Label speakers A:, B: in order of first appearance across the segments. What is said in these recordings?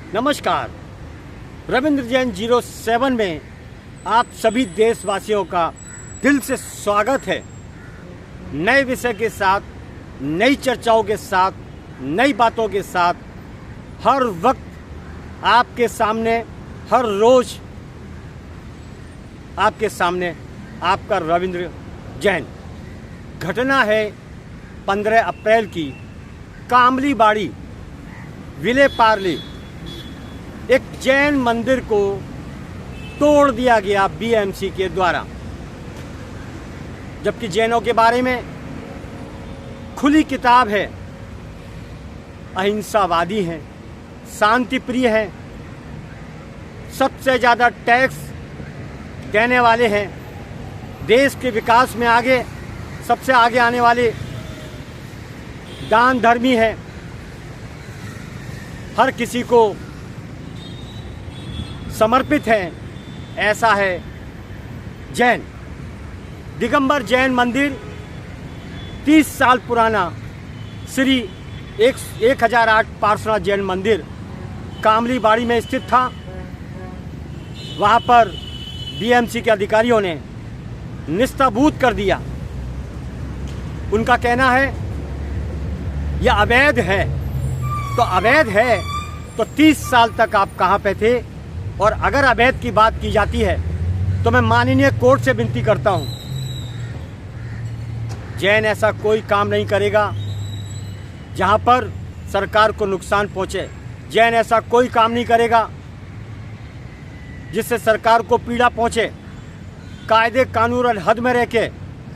A: नमस्कार। रविंद्र जैन 07 में आप सभी देशवासियों का दिल से स्वागत है। नए विषय के साथ, नई चर्चाओं के साथ, नई बातों के साथ हर वक्त आपके सामने, हर रोज आपके सामने आपका रविंद्र जैन। घटना है 15 अप्रैल की, कामलीबाड़ी विले पार्ले एक जैन मंदिर को तोड़ दिया गया बीएमसी के द्वारा। जबकि जैनों के बारे में खुली किताब है, अहिंसावादी हैं, शांति प्रिय हैं, सबसे ज़्यादा टैक्स देने वाले हैं, देश के विकास में आगे सबसे आगे आने वाले दान धर्मी हैं, हर किसी को समर्पित हैं। ऐसा है जैन। दिगंबर जैन मंदिर 30 साल पुराना श्री 1008 पार्श्वनाथ जैन मंदिर कामलीबाड़ी में स्थित था। वहाँ पर बीएमसी के अधिकारियों ने निस्ताबूत कर दिया। उनका कहना है यह अवैध है। तो अवैध है तो 30 साल तक आप कहाँ पे थे? और अगर अवैध की बात की जाती है तो मैं माननीय कोर्ट से विनती करता हूँ, जैन ऐसा कोई काम नहीं करेगा जहाँ पर सरकार को नुकसान पहुँचे। जैन ऐसा कोई काम नहीं करेगा जिससे सरकार को पीड़ा पहुँचे। कायदे कानून और हद में रह के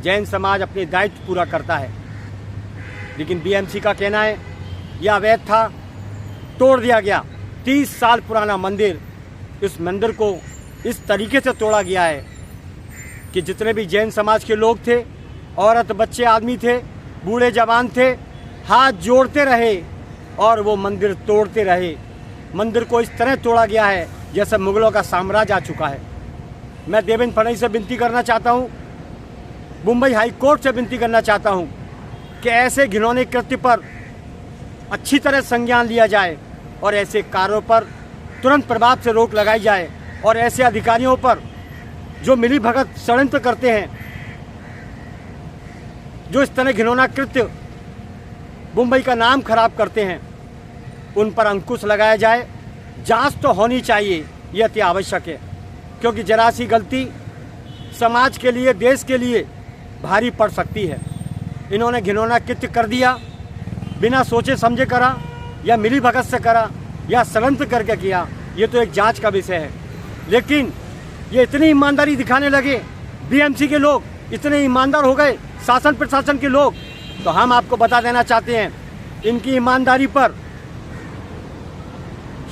A: जैन समाज अपने दायित्व पूरा करता है। लेकिन बीएमसी का कहना है यह अवैध था, तोड़ दिया गया। 30 साल पुराना मंदिर, इस मंदिर को इस तरीके से तोड़ा गया है कि जितने भी जैन समाज के लोग थे, औरत बच्चे आदमी थे, बूढ़े जवान थे, हाथ जोड़ते रहे और वो मंदिर तोड़ते रहे। मंदिर को इस तरह तोड़ा गया है जैसे मुगलों का साम्राज्य आ चुका है। मैं देवेंद्र फडणवीस से विनती करना चाहता हूँ, मुंबई हाई कोर्ट से विनती करना चाहता हूँ कि ऐसे घिनौने कृत्य पर अच्छी तरह संज्ञान लिया जाए और ऐसे कार्यों पर तुरंत प्रभाव से रोक लगाई जाए और ऐसे अधिकारियों पर जो मिलीभगत षड्यंत्र करते हैं, जो इस तरह घिनौना कृत्य मुंबई का नाम खराब करते हैं, उन पर अंकुश लगाया जाए। जांच तो होनी चाहिए, यह अति आवश्यक है, क्योंकि जरा सी गलती समाज के लिए, देश के लिए भारी पड़ सकती है। इन्होंने घिनौना कृत्य कर दिया, बिना सोचे समझे करा या मिलीभगत से करा या षड्यंत्र करके किया, ये तो एक जांच का विषय है। लेकिन ये इतनी ईमानदारी दिखाने लगे, बीएमसी के लोग इतने ईमानदार हो गए, शासन प्रशासन के लोग, तो हम आपको बता देना चाहते हैं इनकी ईमानदारी पर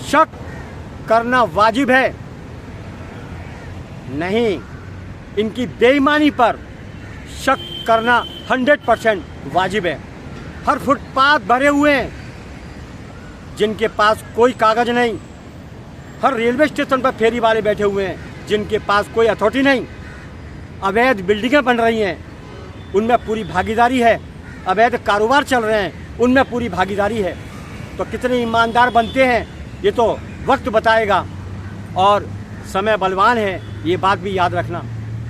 A: शक करना वाजिब है नहीं, इनकी बेईमानी पर शक करना 100% वाजिब है। हर फुटपाथ भरे हुए हैं जिनके पास कोई कागज नहीं, हर रेलवे स्टेशन पर फेरी वाले बैठे हुए हैं जिनके पास कोई अथॉरिटी नहीं, अवैध बिल्डिंगें बन रही हैं, उनमें पूरी भागीदारी है, अवैध कारोबार चल रहे हैं, उनमें पूरी भागीदारी है। तो कितने ईमानदार बनते हैं ये तो वक्त बताएगा और समय बलवान है, ये बात भी याद रखना।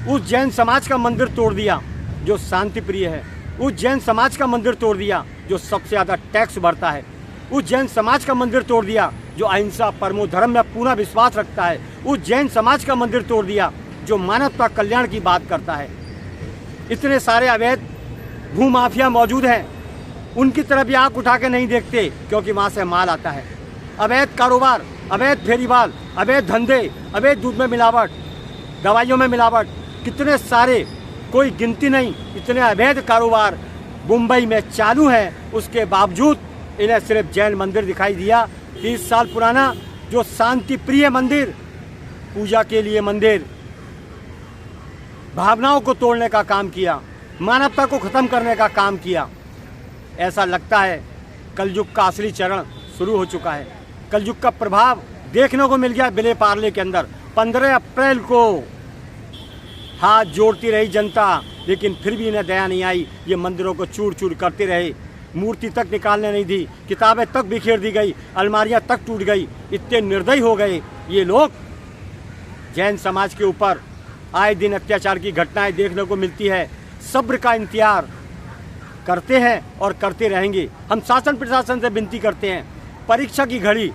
A: उस जैन समाज का मंदिर तोड़ दिया जो शांति प्रिय है, उस जैन समाज का मंदिर तोड़ दिया जो सबसे ज़्यादा टैक्स भरता है, उस जैन समाज का मंदिर तोड़ दिया जो अहिंसा परमो धर्म में पूरा विश्वास रखता है, उस जैन समाज का मंदिर तोड़ दिया जो मानवता कल्याण की बात करता है। इतने सारे अवैध भूमाफिया मौजूद हैं, उनकी तरफ भी आंख उठा के नहीं देखते क्योंकि वहाँ से माल आता है। अवैध कारोबार, अवैध फेरीवाल, अवैध धंधे, अवैध दूध में मिलावट, दवाइयों में मिलावट, कितने सारे, कोई गिनती नहीं, इतने अवैध कारोबार मुंबई में चालू हैं। उसके बावजूद इन्हें सिर्फ जैन मंदिर दिखाई दिया, 30 साल पुराना, जो शांति प्रिय मंदिर, पूजा के लिए मंदिर, भावनाओं को तोड़ने का काम किया, मानवता को ख़त्म करने का काम किया। ऐसा लगता है कलयुग का असली चरण शुरू हो चुका है। कलयुग का प्रभाव देखने को मिल गया विले पार्ले के अंदर। 15 अप्रैल को हाथ जोड़ती रही जनता, लेकिन फिर भी इन्हें दया नहीं आई। ये मंदिरों को चूर चूर करते रहे, मूर्ति तक निकालने नहीं दी, किताबें तक बिखेर दी गई, अलमारियां तक टूट गई। इतने निर्दयी हो गए ये लोग। जैन समाज के ऊपर आए दिन अत्याचार की घटनाएं देखने को मिलती है। सब्र का इंतजार करते हैं और करते रहेंगे। हम शासन प्रशासन से विनती करते हैं, परीक्षा की घड़ी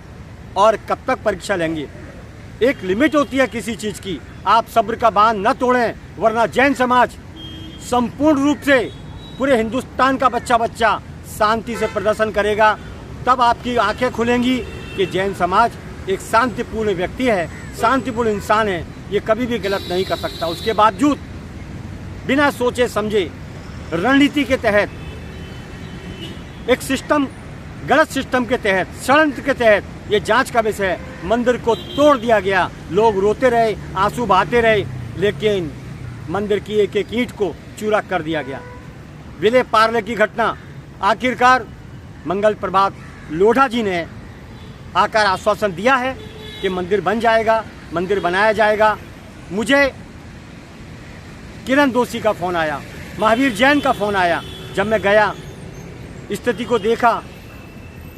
A: और कब तक परीक्षा लेंगे? एक लिमिट होती है किसी चीज़ की। आप सब्र का बांध न तोड़ें, वरना जैन समाज संपूर्ण रूप से पूरे हिंदुस्तान का बच्चा बच्चा शांति से प्रदर्शन करेगा। तब आपकी आंखें खुलेंगी कि जैन समाज एक शांतिपूर्ण व्यक्ति है, शांतिपूर्ण इंसान है, ये कभी भी गलत नहीं कर सकता। उसके बावजूद बिना सोचे समझे रणनीति के तहत, एक सिस्टम, गलत सिस्टम के तहत, षड्यंत्र के तहत ये जांच का विषय है, मंदिर को तोड़ दिया गया। लोग रोते रहे, आंसू बहाते रहे, लेकिन मंदिर की एक एक ईंट को चूरा कर दिया गया। विले पार्ले की घटना, आखिरकार मंगल प्रभात लोढ़ा जी ने आकर आश्वासन दिया है कि मंदिर बन जाएगा, मंदिर बनाया जाएगा। मुझे किरण दोषी का फ़ोन आया, महावीर जैन का फ़ोन आया। जब मैं गया, स्थिति को देखा,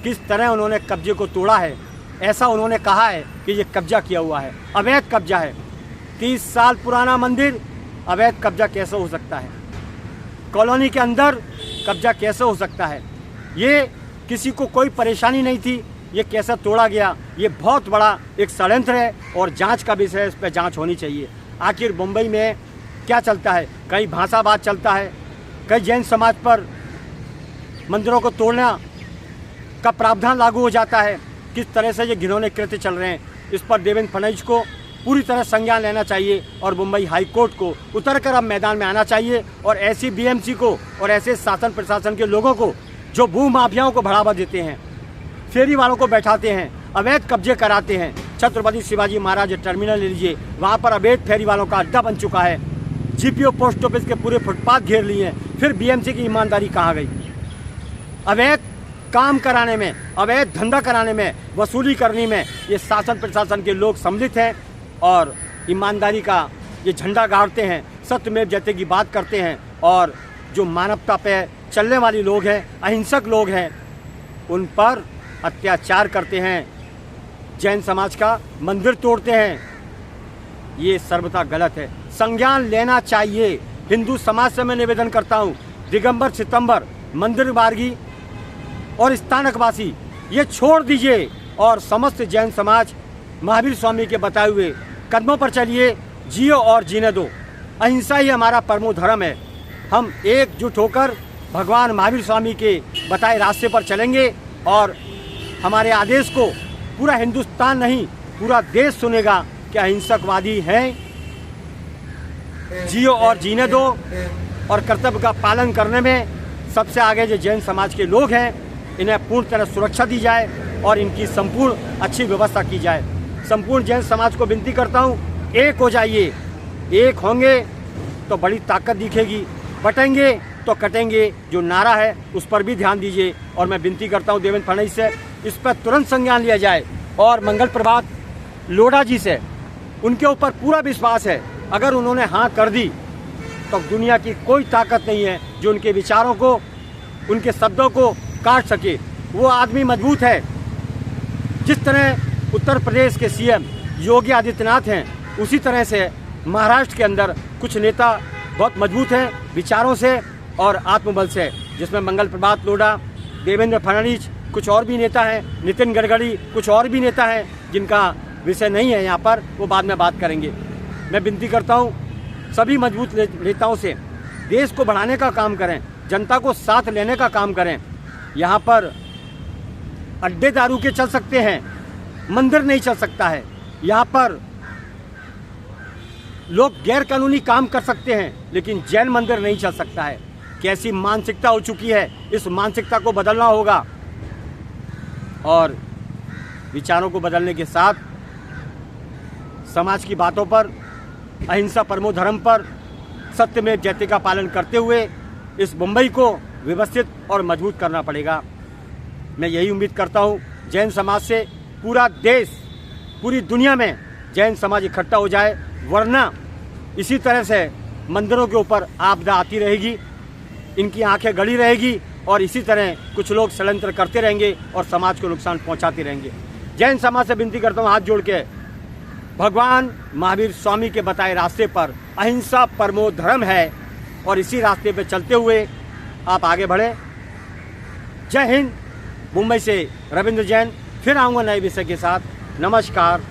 A: किस तरह उन्होंने कब्जे को तोड़ा है। ऐसा उन्होंने कहा है कि ये कब्जा किया हुआ है, अवैध कब्जा है। 30 साल पुराना मंदिर अवैध कब्जा कैसे हो सकता है? कॉलोनी के अंदर कब्जा कैसे हो सकता है? ये किसी को कोई परेशानी नहीं थी, ये कैसे तोड़ा गया? ये बहुत बड़ा एक षड्यंत्र है और जांच का विषय है, इस पर जांच होनी चाहिए। आखिर मुंबई में क्या चलता है? कहीं भाषावाद चलता है, कहीं जैन समाज पर मंदिरों को तोड़ना का प्रावधान लागू हो जाता है। किस तरह से ये घिनौने कृत्य चल रहे हैं, इस पर देवेंद्र फडणवीस को पूरी तरह संज्ञान लेना चाहिए और मुंबई हाई कोर्ट को उतरकर अब मैदान में आना चाहिए और ऐसी बीएमसी को और ऐसे शासन प्रशासन के लोगों को जो भू माफियाओं को बढ़ावा देते हैं, फेरी वालों को बैठाते हैं, अवैध कब्जे कराते हैं। छत्रपति शिवाजी महाराज टर्मिनल ले लीजिए, वहाँ पर अवैध फेरी वालों का अड्डा बन चुका है। जीपीओ पोस्ट ऑफिस के पूरे फुटपाथ घेर लिए हैं। फिर बीएमसी की ईमानदारी कहाँ गई? अवैध काम कराने में, अवैध धंधा कराने में, वसूली करने में ये शासन प्रशासन के लोग सम्मिलित हैं और ईमानदारी का ये झंडा गाड़ते हैं, सत्यमेव जयते की बात करते हैं। और जो मानवता पे चलने वाले लोग हैं, अहिंसक लोग हैं, उन पर अत्याचार करते हैं, जैन समाज का मंदिर तोड़ते हैं। ये सर्वथा गलत है, संज्ञान लेना चाहिए। हिंदू समाज से मैं निवेदन करता हूँ, दिगंबर सितंबर, मंदिर मार्गी और स्थानकवासी ये छोड़ दीजिए और समस्त जैन समाज महावीर स्वामी के बताए हुए कदमों पर चलिए। जियो और जीने दो, अहिंसा ही हमारा परमो धर्म है। हम एकजुट होकर भगवान महावीर स्वामी के बताए रास्ते पर चलेंगे और हमारे आदेश को पूरा हिंदुस्तान नहीं, पूरा देश सुनेगा कि अहिंसकवादी हैं। जियो और जीने दो और कर्तव्य का पालन करने में सबसे आगे जो जैन समाज के लोग हैं, इन्हें पूर्ण तरह सुरक्षा दी जाए और इनकी संपूर्ण अच्छी व्यवस्था की जाए। संपूर्ण जैन समाज को विनती करता हूँ, एक हो जाइए। एक होंगे तो बड़ी ताकत दिखेगी, बटेंगे तो कटेंगे। जो नारा है उस पर भी ध्यान दीजिए और मैं विनती करता हूँ देवेंद्र फडणवीस से इस पर तुरंत संज्ञान लिया जाए। और मंगल प्रभात लोढ़ा जी से उनके ऊपर पूरा विश्वास है, अगर उन्होंने हाँ कर दी तो दुनिया की कोई ताकत नहीं है जो उनके विचारों को, उनके शब्दों को काट सके। वो आदमी मजबूत है। जिस तरह उत्तर प्रदेश के सीएम योगी आदित्यनाथ हैं, उसी तरह से महाराष्ट्र के अंदर कुछ नेता बहुत मजबूत हैं विचारों से और आत्मबल से, जिसमें मंगल प्रभात लोढ़ा, देवेंद्र फडणवीस, कुछ और भी नेता हैं, नितिन गडकरी, कुछ और भी नेता हैं जिनका विषय नहीं है यहाँ पर, वो बाद में बात करेंगे। मैं विनती करता हूँ सभी मजबूत नेताओं से, देश को बढ़ाने का काम करें, जनता को साथ लेने का काम करें। यहाँ पर अड्डे दारू के चल सकते हैं, मंदिर नहीं चल सकता है। यहाँ पर लोग गैर कानूनी काम कर सकते हैं, लेकिन जैन मंदिर नहीं चल सकता है। कैसी मानसिकता हो चुकी है, इस मानसिकता को बदलना होगा और विचारों को बदलने के साथ समाज की बातों पर, अहिंसा परमो धर्म पर, सत्यमेव जयते का पालन करते हुए इस मुंबई को व्यवस्थित और मजबूत करना पड़ेगा। मैं यही उम्मीद करता हूँ जैन समाज से पूरा देश, पूरी दुनिया में जैन समाज इकट्ठा हो जाए, वरना इसी तरह से मंदिरों के ऊपर आपदा आती रहेगी, इनकी आंखें गड़ी रहेगी और इसी तरह कुछ लोग षड्यंत्र करते रहेंगे और समाज को नुकसान पहुंचाते रहेंगे। जैन समाज से विनती करता हूं हाथ जोड़ के, भगवान महावीर स्वामी के बताए रास्ते पर अहिंसा परमो धर्म है और इसी रास्ते पे चलते हुए आप आगे बढ़ें। जय हिंद। मुंबई से रविंद्र जैन फिर आऊँगा नए विषय के साथ। नमस्कार।